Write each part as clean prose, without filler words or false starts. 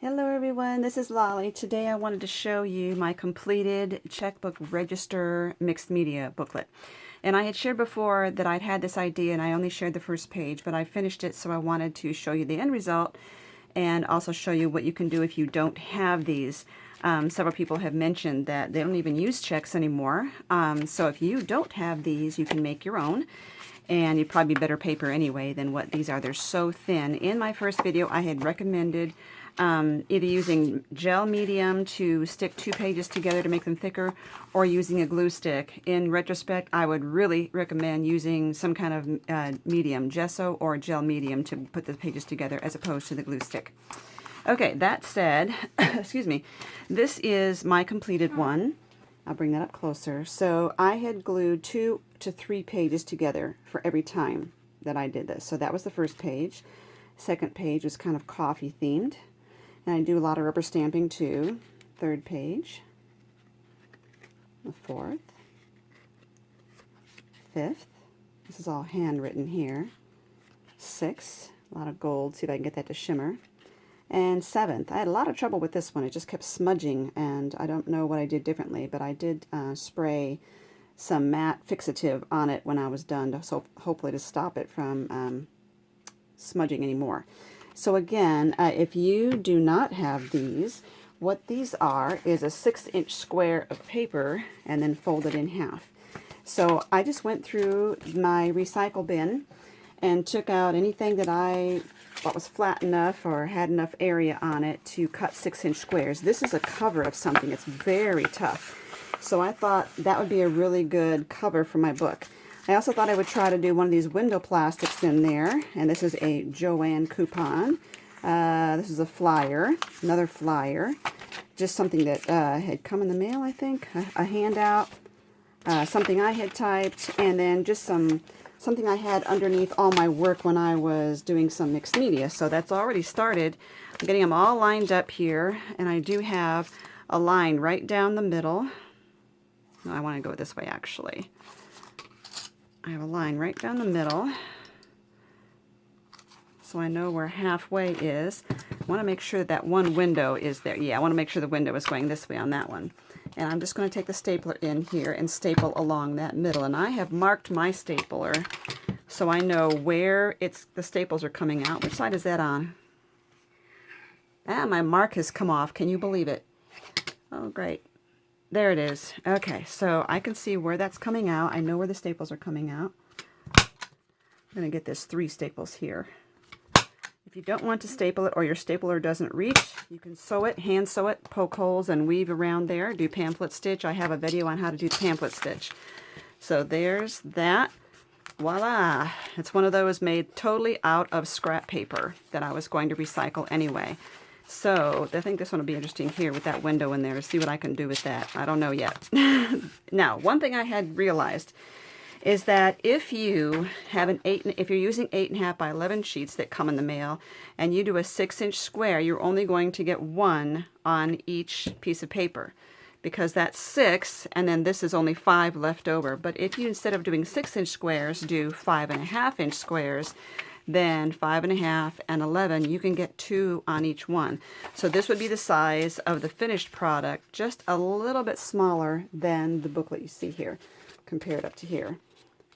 Hello everyone, this is Lolly. Today I wanted to show you my completed checkbook register mixed media booklet. And I had shared before that I'd had this idea and I only shared the first page, but I finished it, so I wanted to show you the end result and also show you what you can do if you don't have these. Several people have mentioned that they don't even use checks anymore. So if you don't have these, you can make your own. And you'd probably be better paper anyway than what these are. They're so thin. In my first video, I had recommended either using gel medium to stick 2 pages together to make them thicker, or using a glue stick. In retrospect, I would really recommend using some kind of medium, gesso or gel medium, to put the pages together as opposed to the glue stick. Okay, that said, excuse me, this is my completed one. I'll bring that up closer. So I had glued 2 to 3 pages together for every time that I did this. So that was the first page. Second page was kind of coffee themed. And I do a lot of rubber stamping too. Third page. The fourth. Fifth. This is all handwritten here. Sixth. A lot of gold. See if I can get that to shimmer. And seventh. I had a lot of trouble with this one. It just kept smudging, and I don't know what I did differently, but I did spray some matte fixative on it when I was done, so hopefully to stop it from smudging anymore. So again, if you do not have these, what these are is a 6-inch square of paper and then folded in half. So I just went through my recycle bin and took out anything that I thought was flat enough or had enough area on it to cut 6-inch squares. This is a cover of something. It's very tough. So I thought that would be a really good cover for my book. I also thought I would try to do one of these window plastics in there. And this is a Joanne coupon. This is a flyer, another flyer. Just something that had come in the mail, I think. A handout, something I had typed, and then just something I had underneath all my work when I was doing some mixed media. So that's already started. I'm getting them all lined up here, and I do have a line right down the middle. No, I want to go this way actually. I have a line right down the middle, so I know where halfway is. I want to make sure that one window is there. Yeah, I want to make sure the window is going this way on that one. And I'm just going to take the stapler in here and staple along that middle. And I have marked my stapler so I know where the staples are coming out. Which side is that on? Ah, my mark has come off. Can you believe it? Oh, great. There it is. Okay, so I can see where that's coming out. I know where the staples are coming out. I'm going to get this 3 staples here. If you don't want to staple it or your stapler doesn't reach, you can sew it, hand sew it, poke holes and weave around there. Do pamphlet stitch. I have a video on how to do pamphlet stitch. So there's that. Voila! It's one of those made totally out of scrap paper that I was going to recycle anyway. So I think this one will be interesting here with that window in there to see what I can do with that. I don't know yet. Now, one thing I had realized is that if you have if you're using 8.5 by 11 sheets that come in the mail, and you do a 6-inch square, you're only going to get 1 on each piece of paper, because that's 6, and then this is only 5 left over. But if you, instead of doing 6-inch squares, do 5.5-inch squares, then 5.5 and 11, you can get 2 on each one. So this would be the size of the finished product, just a little bit smaller than the booklet you see here, compared up to here.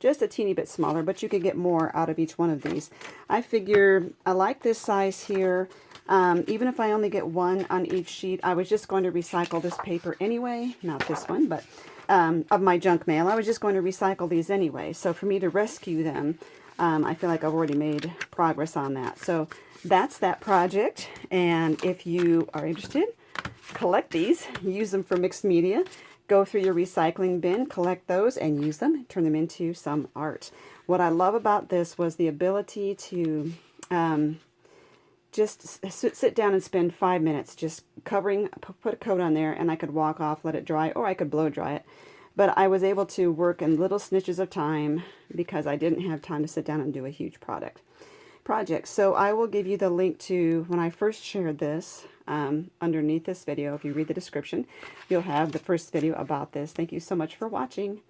Just a teeny bit smaller, but you could get more out of each one of these. I figure I like this size here. Even if I only get 1 on each sheet, I was just going to recycle this paper anyway. Not this one, but of my junk mail. I was just going to recycle these anyway. So for me to rescue them, I feel like I've already made progress on that. So that's that project. And if you are interested, collect these, use them for mixed media. Go through your recycling bin, collect those, and use them, turn them into some art. What I love about this was the ability to just sit down and spend 5 minutes just covering, put a coat on there, and I could walk off, let it dry, or I could blow dry it. But I was able to work in little snitches of time because I didn't have time to sit down and do a huge project. So I will give you the link to when I first shared this underneath this video. If you read the description, you'll have the first video about this. Thank you so much for watching.